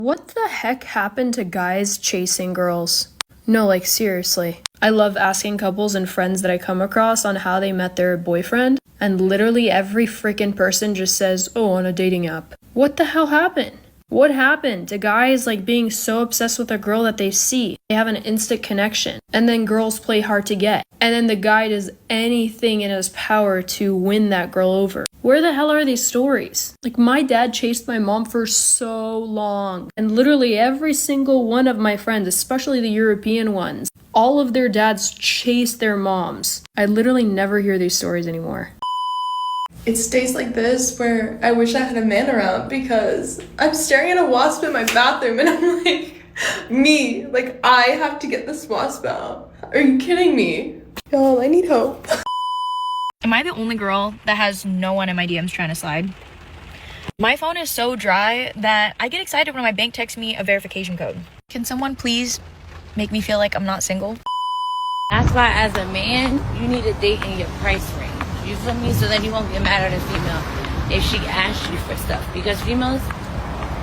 What the heck happened to guys chasing girls? No, like seriously. I love asking couples and friends that I come across on how they met their boyfriend, and literally every freaking person just says, oh, on a dating app. What the hell happened? What happened to guys like being so obsessed with a girl that they see? They have an instant connection. And then girls play hard to get. And then the guy does anything in his power to win that girl over. Where the hell are these stories? Like, my dad chased my mom for so long. And literally every single one of my friends, especially the European ones, all of their dads chase their moms. I literally never hear these stories anymore. It's days like this where I wish I had a man around because I'm staring at a wasp in my bathroom and I'm like, I have to get this wasp out. Are you kidding me? Y'all, I need hope. Am I the only girl that has no one in my DMs trying to slide? My phone is so dry that I get excited when my bank texts me a verification code. Can someone please make me feel like I'm not single? That's why as a man, you need to date in your price range. You feel me? So then you won't get mad at a female if she asks you for stuff. Because females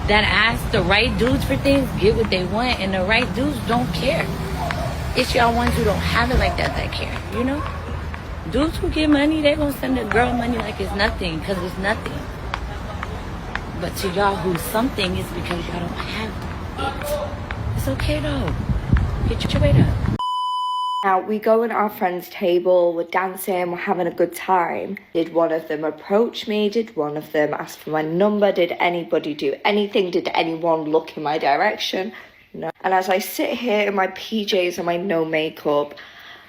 that ask the right dudes for things get what they want, and the right dudes don't care. It's y'all ones who don't have it like that care, you know? Dudes who get money, they gonna send a girl money like it's nothing, because it's nothing. But to y'all who's something, it's because y'all don't have it. It's okay though. Get your weight up. Now, we go at our friend's table, we're dancing, we're having a good time. Did one of them approach me? Did one of them ask for my number? Did anybody do anything? Did anyone look in my direction? No. And as I sit here in my PJs and my no makeup,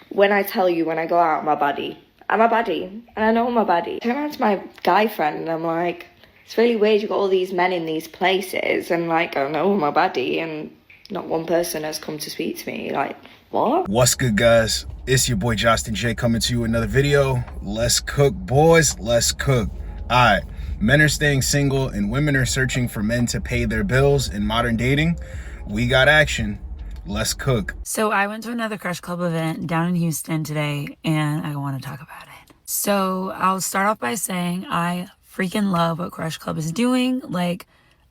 when I tell you, when I go out, I'm a baddie, and I know I'm a baddie. I turn around to my guy friend and I'm like, it's really weird, you've got all these men in these places, and like, I know I'm a baddie, and not one person has come to speak to me. Like, what? What's good, guys? It's your boy Josten J coming to you with another video. Let's cook, boys. Let's cook. All right. Men are staying single and women are searching for men to pay their bills in modern dating. We got action. Let's cook. So I went to another Crush Club event down in Houston today, and I want to talk about it. So I'll start off by saying I freaking love what Crush Club is doing. Like,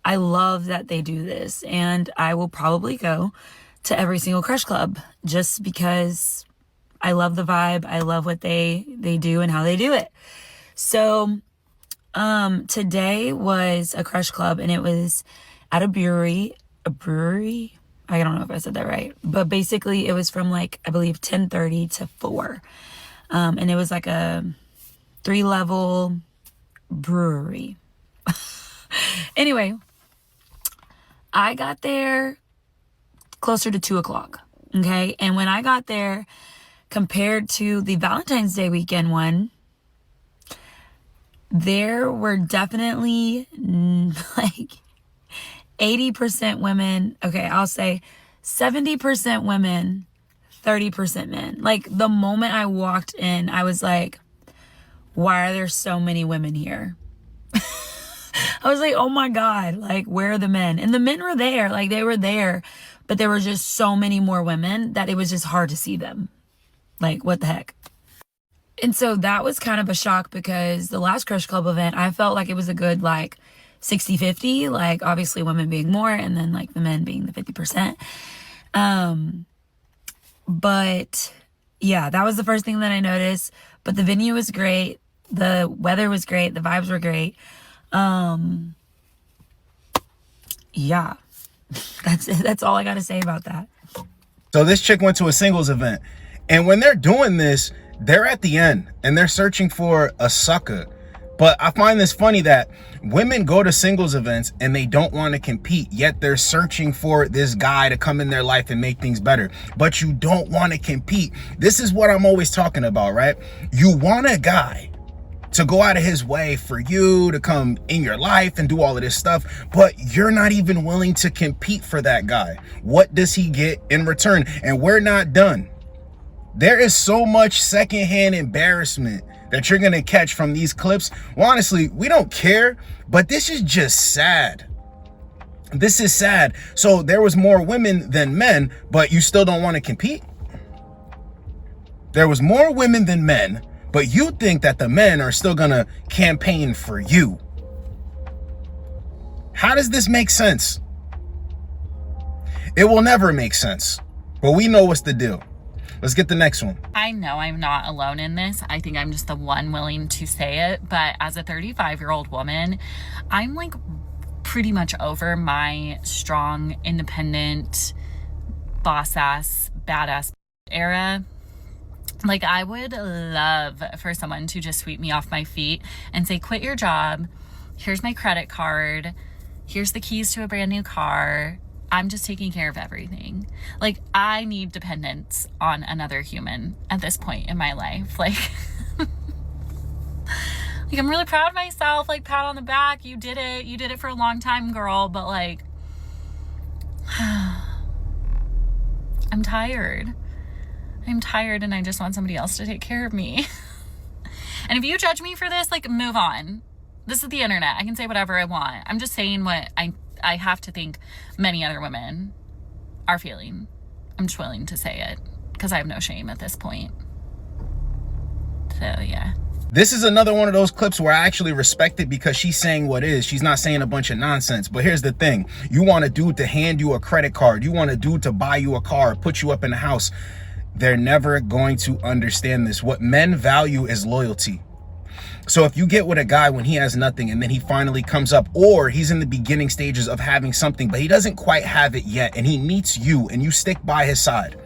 I love that they do this, and I will probably go to every single Crush Club just because I love the vibe. I love what they do and how they do it. So today was a Crush Club, and it was at a brewery. I don't know if I said that right, but basically it was from like, I believe 10:30 to 4. And it was like a 3-level brewery. Anyway, I got there closer to 2 o'clock. Okay. And when I got there, compared to the Valentine's Day weekend one, there were definitely like 80% women. Okay, I'll say 70% women, 30% men. Like, the moment I walked in, I was like, why are there so many women here? I was like, oh my God, like, where are the men? And the men were there, like, they were there, but there were just so many more women that it was just hard to see them. Like, what the heck? And so that was kind of a shock, because the last Crush Club event, I felt like it was a good, like, 60-50, like, obviously women being more and then like the men being the 50%. But yeah, that was the first thing that I noticed. But the venue was great, the weather was great, the vibes were great. Yeah, that's all I gotta say about that. So this chick went to a singles event, and when they're doing this, they're at the end and they're searching for a sucker. But I find this funny that women go to singles events and they don't want to compete, yet they're searching for this guy to come in their life and make things better. But you don't want to compete. This is what I'm always talking about, right? You want a guy to go out of his way for you to come in your life and do all of this stuff, but you're not even willing to compete for that guy. What does he get in return? And we're not done. There is so much secondhand embarrassment that you're gonna catch from these clips. Well, honestly, we don't care, but this is just sad. This is sad. So there was more women than men, but you still don't want to compete? There was more women than men, but you think that the men are still gonna campaign for you. How does this make sense? It will never make sense. But we know what's the deal. Let's get the next one. I know I'm not alone in this. I think I'm just the one willing to say it. But as a 35-year-old woman, I'm like pretty much over my strong, independent, boss-ass, badass era. Like, I would love for someone to just sweep me off my feet and say, quit your job. Here's my credit card. Here's the keys to a brand new car. I'm just taking care of everything. Like, I need dependence on another human at this point in my life. Like, I'm really proud of myself. Like, pat on the back. You did it. You did it for a long time, girl. But like, I'm tired. I'm tired and I just want somebody else to take care of me. And if you judge me for this, like, move on. This is the internet. I can say whatever I want. I'm just saying what I have to think many other women are feeling. I'm just willing to say it because I have no shame at this point. So, yeah. This is another one of those clips where I actually respect it because she's saying what is. She's not saying a bunch of nonsense. But here's the thing. You want a dude to hand you a credit card. You want a dude to buy you a car, put you up in the house. They're never going to understand this. What men value is loyalty. So if you get with a guy when he has nothing and then he finally comes up, or he's in the beginning stages of having something, but he doesn't quite have it yet, and he meets you and you stick by his side,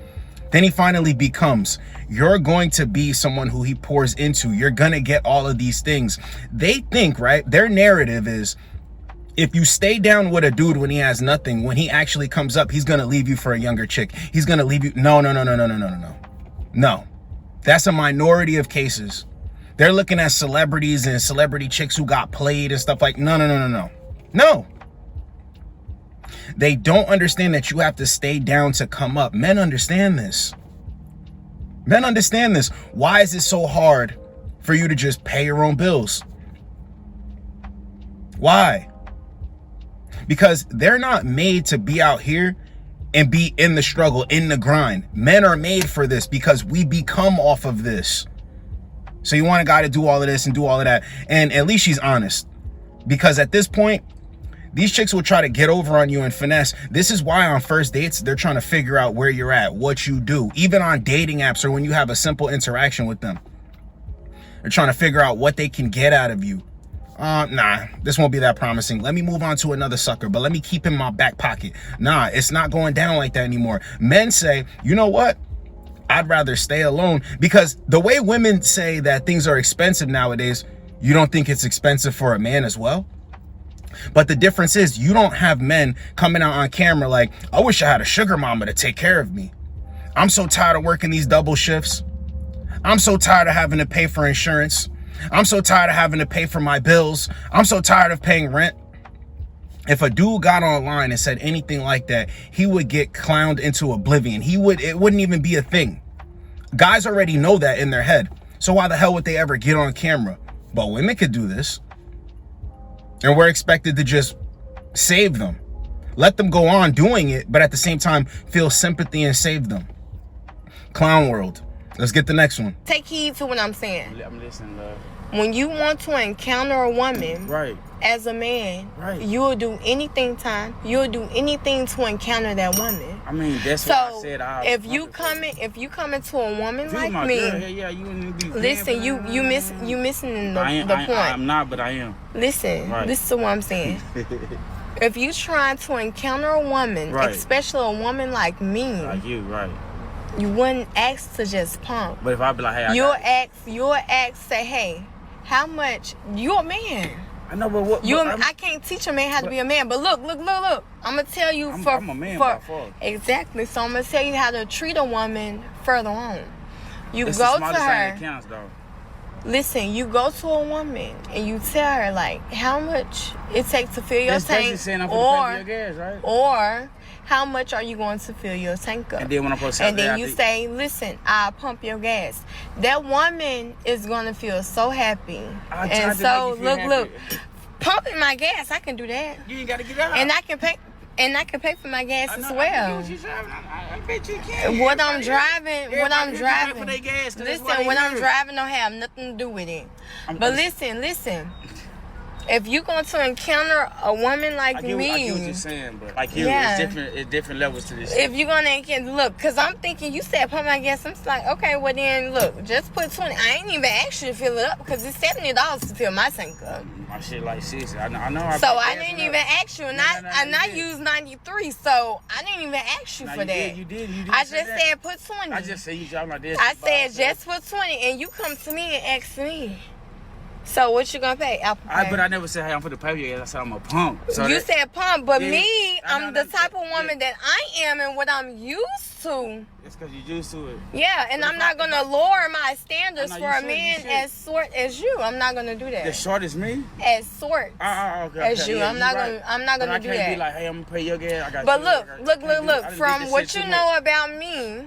then he finally becomes, you're going to be someone who he pours into. You're going to get all of these things. They think, right? Their narrative is, if you stay down with a dude when he has nothing, when he actually comes up, he's going to leave you for a younger chick. He's going to leave you. No. No. That's a minority of cases. They're looking at celebrities and celebrity chicks who got played and stuff like, no. They don't understand that you have to stay down to come up. Men understand this. Men understand this. Why is it so hard for you to just pay your own bills? Why? Because they're not made to be out here and be in the struggle, in the grind. Men are made for this because we become off of this. So you want a guy to do all of this and do all of that. And at least she's honest. Because at this point, these chicks will try to get over on you and finesse. This is why on first dates, they're trying to figure out where you're at, what you do. Even on dating apps or when you have a simple interaction with them. They're trying to figure out what they can get out of you. Nah, this won't be that promising. Let me move on to another sucker, but let me keep him in my back pocket. Nah, it's not going down like that anymore. Men say, you know what? I'd rather stay alone, because the way women say that things are expensive nowadays, you don't think it's expensive for a man as well? But the difference is you don't have men coming out on camera like, I wish I had a sugar mama to take care of me. I'm so tired of working these double shifts. I'm so tired of having to pay for insurance. I'm so tired of having to pay for my bills. I'm so tired of paying rent. If a dude got online and said anything like that, he would get clowned into oblivion. It wouldn't even be a thing. Guys already know that in their head. So why the hell would they ever get on camera? But women could do this. And we're expected to just save them. Let them go on doing it, but at the same time, feel sympathy and save them. Clown world. Let's get the next one. Take heed to what I'm saying. I'm listening, love. When you want to encounter a woman, right, as a man, right, you'll do anything to encounter that woman. I mean, that's so what I said. If you come into a woman Dude, like my me, girl, yeah, you be listen, you missing the point. I'm not, but I am. Listen, right. This is what I'm saying. If you trying to encounter a woman, right, especially a woman like me, like you, right, you wouldn't ask to just pump. But if I be like, hey, you'll ask, say, hey, how much? You're a man. I know, but what? I can't teach a man how to be a man. But look. I'm gonna tell you I'm a man by far. Exactly. So I'm gonna tell you how to treat a woman further on. You it's go the to her. That counts, though. Listen, you go to a woman and you tell her like how much it takes to fill your tank, or how much are you going to fill your tank up? And then when you say, listen, I'll pump your gas. That woman is gonna feel so happy. And so look, pumping my gas, I can do that. You ain't gotta get out. And I can pay for my gas as well. I bet you can. What I'm driving, gas, listen, what I'm driving don't have nothing to do with it. But listen. If you're going to encounter a woman like I get me, what you're saying, but like you, Yeah. it's different levels to this. if you're going to encounter, look, because I'm thinking, you said pump my gas. I'm just like, okay, well then, look, just put 20. I ain't even asked you to fill it up because it's $70 to fill my tank up. My shit like 60. I know. So I didn't even ask you, and I used 93, so I didn't even ask you for that. You did. I just said put 20. I just said you driving like this. I said just put 20, and you come to me and ask me. So what you gonna pay? Apple Pay. But I never said, hey, I'm for the pay you. I said I'm a pump. So you said pump, but Yeah, me, I I'm know the type of woman that I am and what I'm used to. It's because you're used to it. Yeah, and But I'm if not gonna lower my standards I know for you a should, man you should. as short as you. I'm not gonna do that. The short is me? As short Okay. as you. Yeah, I'm not right. gonna do I can't that. be like, hey, I'm gonna pay your gas. I got But you. look. I didn't get From this what shit you too know much. about me,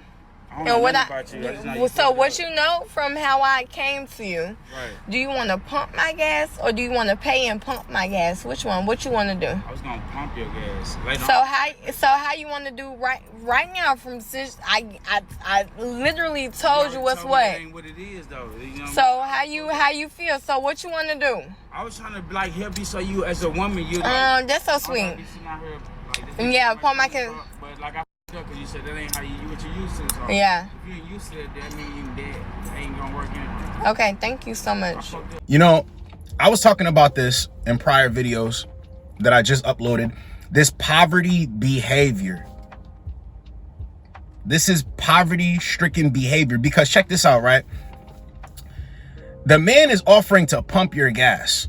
I don't know and what nothing about you. I just know you so fucked what up. you know from how I came to you, Right. do you want to pump my gas or do you want to pay and pump my gas? Which one? What you want to do? I was gonna pump your gas. Later So on. how you want to do right now? From since I literally told you what's told me what. that ain't what it is though. You know So how you feel? So what you want to do? I was trying to like help you so you as a woman you like. That's so I'm sweet. not sitting out here, like, this Yeah, is pump my much gas. But like I f***ed up because you said that ain't how you what you used to. So Yeah. If you ain't used to it, that mean that ain't gonna work anyway. Okay, thank you so I much. fucked up. You know, I was talking about this in prior videos that I just uploaded. This poverty behavior. This is poverty-stricken behavior because check this out, right? The man is offering to pump your gas.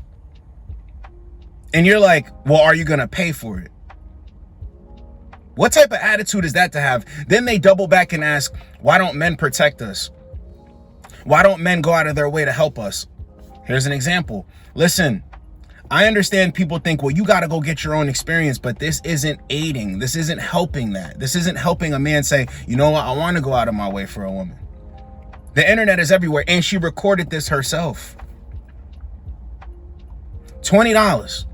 And you're like, well, are you going to pay for it? What type of attitude is that to have? Then they double back and ask, why don't men protect us? Why don't men go out of their way to help us? Here's an example. Listen, I understand people think, well, you got to go get your own experience, but this isn't aiding. This isn't helping that. This isn't helping a man say, you know what? I want to go out of my way for a woman. The internet is everywhere, and she recorded this herself. $20.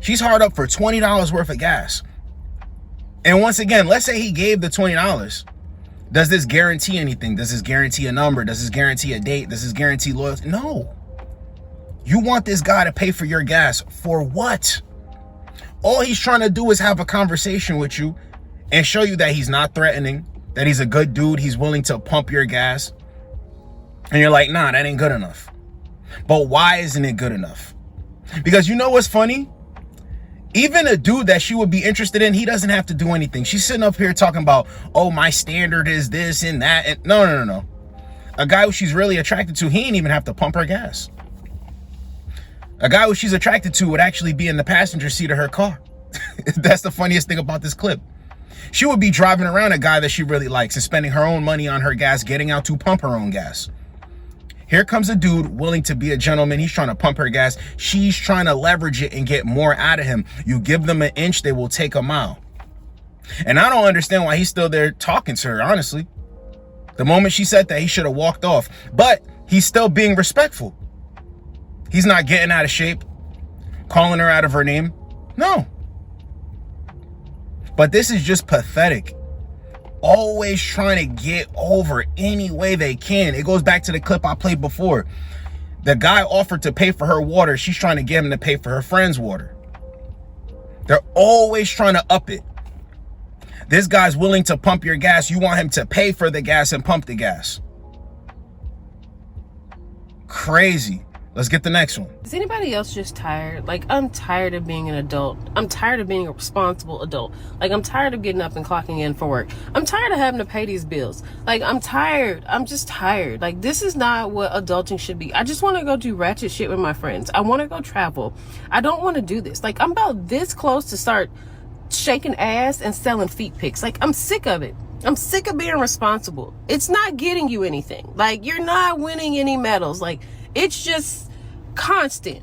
She's hard up for $20 worth of gas. And once again, let's say he gave the $20. Does this guarantee anything? Does this guarantee a number? Does this guarantee a date? Does this guarantee loyalty? No. You want this guy to pay for your gas for what? All he's trying to do is have a conversation with you and show you that he's not threatening, that he's a good dude, he's willing to pump your gas. And you're like, nah, that ain't good enough. But why isn't it good enough? Because you know what's funny? Even a dude that she would be interested in, he doesn't have to do anything. She's sitting up here talking about, oh, my standard is this and that. And no. A guy who she's really attracted to, he ain't even have to pump her gas. A guy who she's attracted to would actually be in the passenger seat of her car. That's the funniest thing about this clip. She would be driving around a guy that she really likes and spending her own money on her gas, getting out to pump her own gas. Here comes a dude willing to be a gentleman. He's trying to pump her gas. She's trying to leverage it and get more out of him. You give them an inch, they will take a mile. And I don't understand why he's still there talking to her, honestly. The moment she said that, he should have walked off. But he's still being respectful. He's not getting out of shape, calling her out of her name. No. But this is just pathetic. Always trying to get over any way they can. It goes back to the clip I played before. The guy offered to pay for her water. She's trying to get him to pay for her friend's water. They're always trying to up it. This guy's willing to pump your gas. You want him to pay for the gas and pump the gas. Crazy. Let's get the next one. Is anybody else just tired? Like, I'm tired of being an adult. I'm tired of being a responsible adult. Like, I'm tired of getting up and clocking in for work. I'm tired of having to pay these bills. Like, I'm tired. I'm just tired. Like, this is not what adulting should be. I just want to go do ratchet shit with my friends. I want to go travel. I don't want to do this. Like, I'm about this close to start shaking ass and selling feet pics. Like, I'm sick of it. I'm sick of being responsible. It's not getting you anything. Like, you're not winning any medals. Like, it's just constant.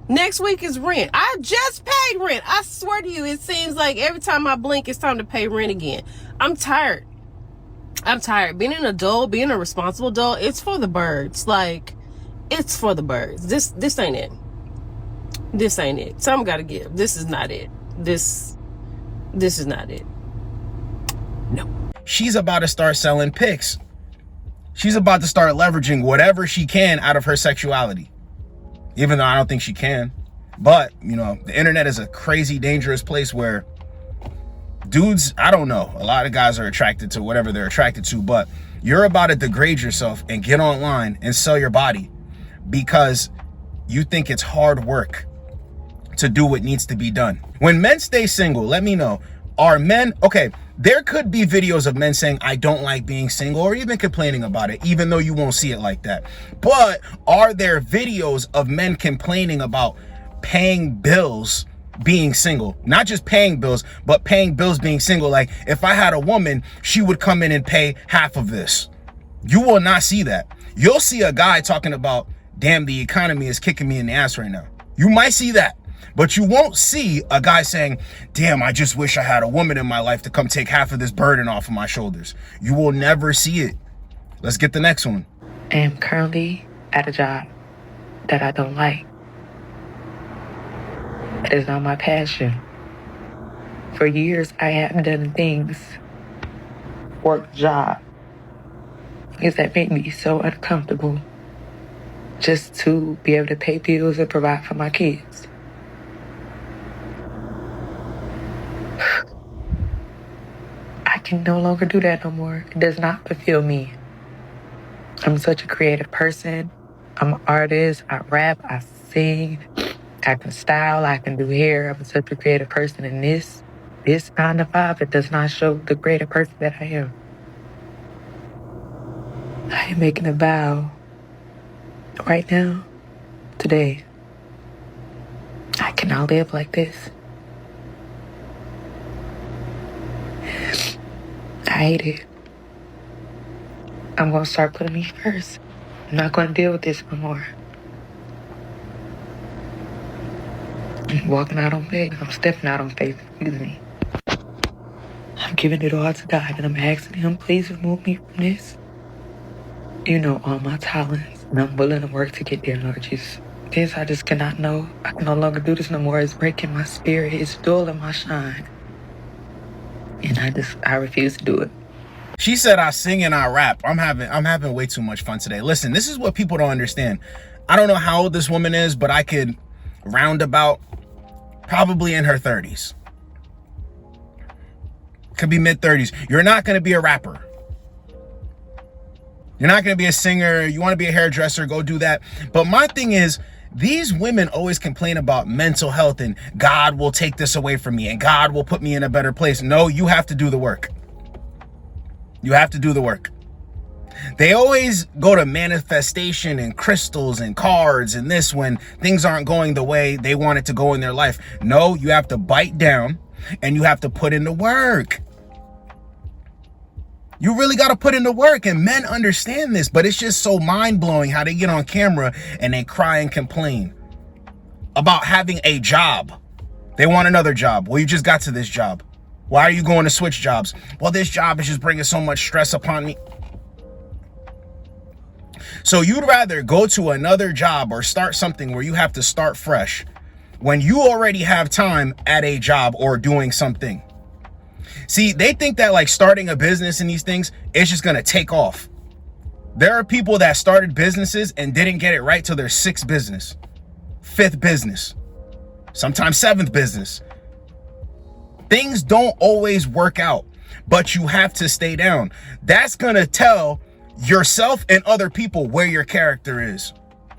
Next week is rent. I just paid rent. I swear to you, it seems like every time I blink, it's time to pay rent again. I'm tired. Being an adult, being a responsible adult, it's for the birds. Like, it's for the birds. This ain't it. This ain't it. Something gotta give. This is not it. This is not it. No. She's about to start selling pics. She's about to start leveraging whatever she can out of her sexuality. even though I don't think she can. But, you know, the internet is a crazy, dangerous place where dudes, I don't know, a lot of guys are attracted to whatever they're attracted to, but you're about to degrade yourself and get online and sell your body because you think it's hard work to do what needs to be done. When men stay single, let me know, are men, okay, there could be videos of men saying, I don't like being single, or even complaining about it, even though you won't see it like that. But are there videos of men complaining about paying bills being single? Not just paying bills, but paying bills being single. Like, if I had a woman, she would come in and pay half of this. You will not see that. You'll see a guy talking about, damn, the economy is kicking me in the ass right now. You might see that. But you won't see a guy saying, damn, I just wish I had a woman in my life to come take half of this burden off of my shoulders. You will never see it. Let's get the next one. I am currently at a job that I don't like. It is not my passion. For years, I haven't done things, work, job, things that make me so uncomfortable just to be able to pay bills and provide for my kids. I can no longer do that no more. It does not fulfill me. I'm such a creative person. I'm an artist. I rap. I sing. I can style. I can do hair. I'm such a creative person. And this 9 to 5, it does not show the creative person that I am. I am making a vow right now, today. I cannot live like this. I hate it. I'm going to start putting me first. I'm not going to deal with this no more. I'm walking out on faith. I'm stepping out on faith. Excuse me. I'm giving it all to God, and I'm asking Him, please remove me from this. You know all my talents, and I'm willing to work to get there, Lord Jesus. This I just cannot know. I can no longer do this no more. It's breaking my spirit. It's dulling my shine. And I refuse to do it. She said, I sing and I rap. I'm having way too much fun today. Listen, this is what people don't understand. I don't know how old this woman is, but I could round about probably in her 30s. Could be mid 30s. You're not going to be a rapper. You're not going to be a singer. You want to be a hairdresser, go do that. But my thing is, these women always complain about mental health and God will take this away from me and God will put me in a better place. No, you have to do the work. You have to do the work. They always go to manifestation and crystals and cards and this when things aren't going the way they want it to go in their life. No, you have to bite down and you have to put in the work. You really got to put in the work, and men understand this, but it's just so mind-blowing how they get on camera and they cry and complain about having a job. They want another job. Well, you just got to this job. Why are you going to switch jobs? Well, this job is just bringing so much stress upon me. So you'd rather go to another job or start something where you have to start fresh when you already have time at a job or doing something. See, they think that like starting a business and these things, it's just going to take off. There are people that started businesses and didn't get it right till their 6th business, 5th business, sometimes 7th business. Things don't always work out, but you have to stay down. That's going to tell yourself and other people where your character is,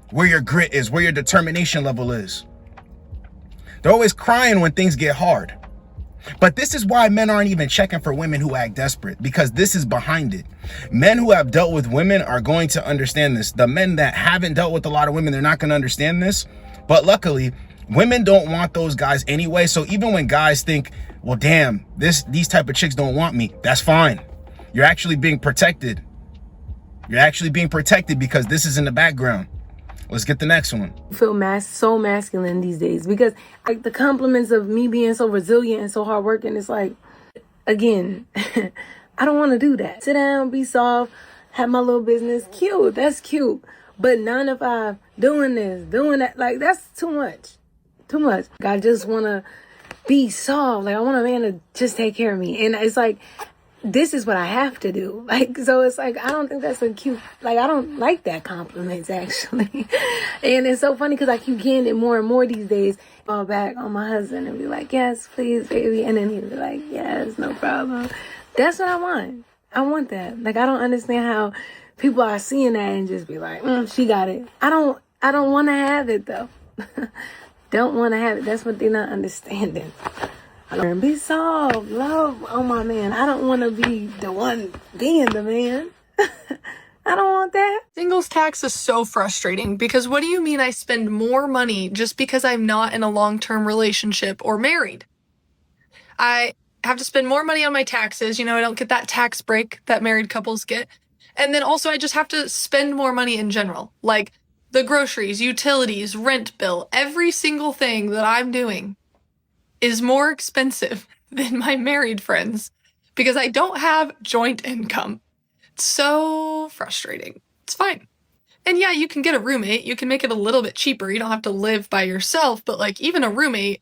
where your grit is, where your determination level is. They're always crying when things get hard. But this is why men aren't even checking for women who act desperate, because this is behind it. Men who have dealt with women are going to understand this. The men that haven't dealt with a lot of women, they're not going to understand this. But luckily, women don't want those guys anyway. So even when guys think, well, damn, these type of chicks don't want me, that's fine. You're actually being protected. You're actually being protected because this is in the background. Let's get the next one. I feel so masculine these days because like the compliments of me being so resilient and so hardworking, it's like, again, I don't want to do that. Sit down, be soft, have my little business. Cute, that's cute. But 9 to 5, doing this, doing that, like that's too much. Too much. I just want to be soft. Like I want a man to just take care of me. And it's like, this is what I have to do. Like, so it's like, I don't think that's a cute, like, I don't like that compliments, actually. And it's so funny because I keep getting it more and more these days. Fall back on my husband and be like, yes, please, baby. And then he'll be like, yes, no problem. That's what I want. I want that. Like, I don't understand how people are seeing that and just be like, she got it. I don't want to have it, though. Don't want to have it. That's what they're not understanding. Be soft, love on my man. I don't want to be the one being the man. I don't want that. Singles tax is so frustrating because what do you mean I spend more money just because I'm not in a long-term relationship or married? I have to spend more money on my taxes. You know, I don't get that tax break that married couples get. And then also I just have to spend more money in general. Like the groceries, utilities, rent bill, every single thing that I'm doing is more expensive than my married friends because I don't have joint income. It's so frustrating. It's fine. And yeah, you can get a roommate. You can make it a little bit cheaper. You don't have to live by yourself, but like even a roommate,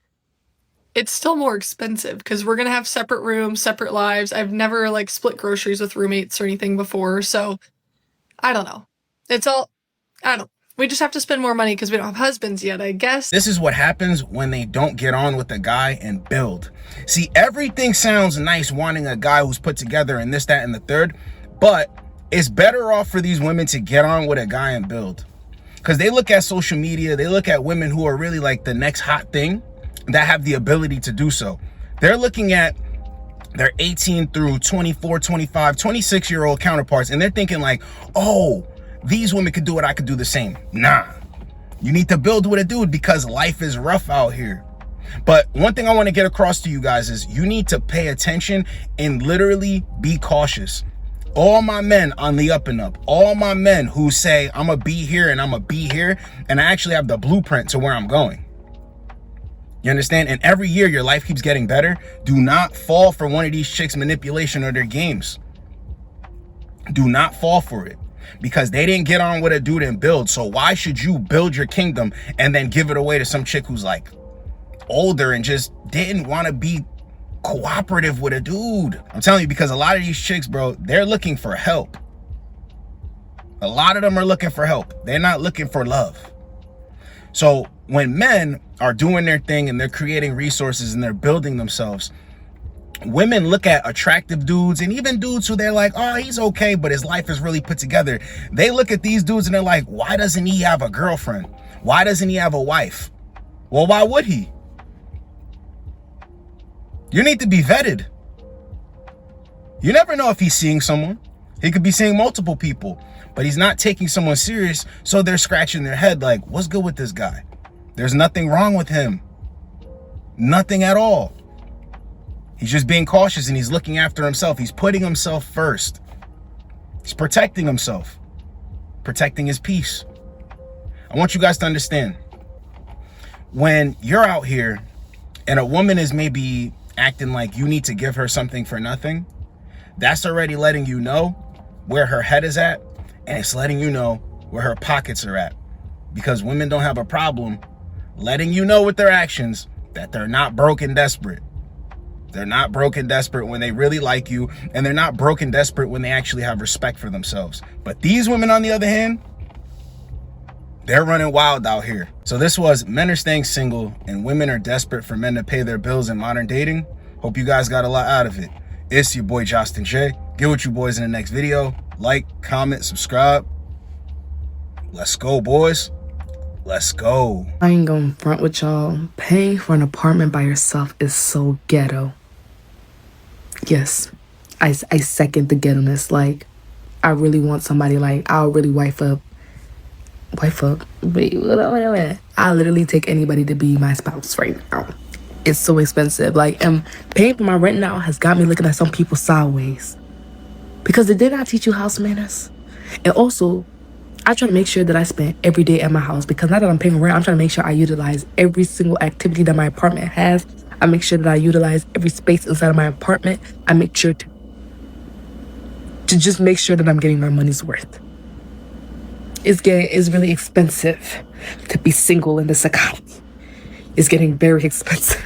it's still more expensive because we're going to have separate rooms, separate lives. I've never like split groceries with roommates or anything before. So I don't know. We just have to spend more money because we don't have husbands yet, I guess. This is what happens when they don't get on with a guy and build. See, everything sounds nice wanting a guy who's put together and this, that, and the third, but it's better off for these women to get on with a guy and build. Because they look at social media, they look at women who are really like the next hot thing that have the ability to do so. They're looking at their 18 through 24, 25, 26-year-old counterparts, and they're thinking like, oh, these women could do it, I could do the same. Nah, you need to build with a dude because life is rough out here. But one thing I want to get across to you guys is you need to pay attention and literally be cautious. All my men on the up and up, all my men who say I'm gonna be here and I'm gonna be here, and I actually have the blueprint to where I'm going. You understand? And every year your life keeps getting better. Do not fall for one of these chicks' manipulation or their games. Do not fall for it. Because they didn't get on with a dude and build. So why should you build your kingdom and then give it away to some chick who's like older and just didn't want to be cooperative with a dude? I'm telling you, because a lot of these chicks, bro, they're looking for help. A lot of them are looking for help. They're not looking for love. So when men are doing their thing and they're creating resources and they're building themselves, women look at attractive dudes and even dudes who they're like, oh, he's okay, but his life is really put together. They look at these dudes and they're like, why doesn't he have a girlfriend? Why doesn't he have a wife? Well, why would he? You need to be vetted. You never know if he's seeing someone. He could be seeing multiple people, but he's not taking someone serious. So they're scratching their head like, what's good with this guy? There's nothing wrong with him. Nothing at all. He's just being cautious and he's looking after himself. He's putting himself first. He's protecting himself, protecting his peace. I want you guys to understand, when you're out here and a woman is maybe acting like you need to give her something for nothing, that's already letting you know where her head is at, and it's letting you know where her pockets are at. Because women don't have a problem letting you know with their actions that they're not broke and desperate. They're not broke and desperate when they really like you, and they're not broke and desperate when they actually have respect for themselves. But these women, on the other hand, they're running wild out here. So this was Men Are Staying Single and Women Are Desperate for Men to Pay Their Bills in Modern Dating. Hope you guys got a lot out of it. It's your boy Josten J. Get with you boys in the next video. Like, comment, subscribe. Let's go, boys. Let's go. I ain't gonna front with y'all. Paying for an apartment by yourself is so ghetto. Yes, I second the ghetto-ness. Like, I really want somebody, like, I'll really wife up. Wait, I'll literally take anybody to be my spouse right now. It's so expensive. Like, paying for my rent now has got me looking at some people sideways. Because they did not teach you house manners. And also, I try to make sure that I spend every day at my house, because now that I'm paying rent, I'm trying to make sure I utilize every single activity that my apartment has. I make sure that I utilize every space inside of my apartment. I make sure to just make sure that I'm getting my money's worth. It's really expensive to be single in this economy. It's getting very expensive.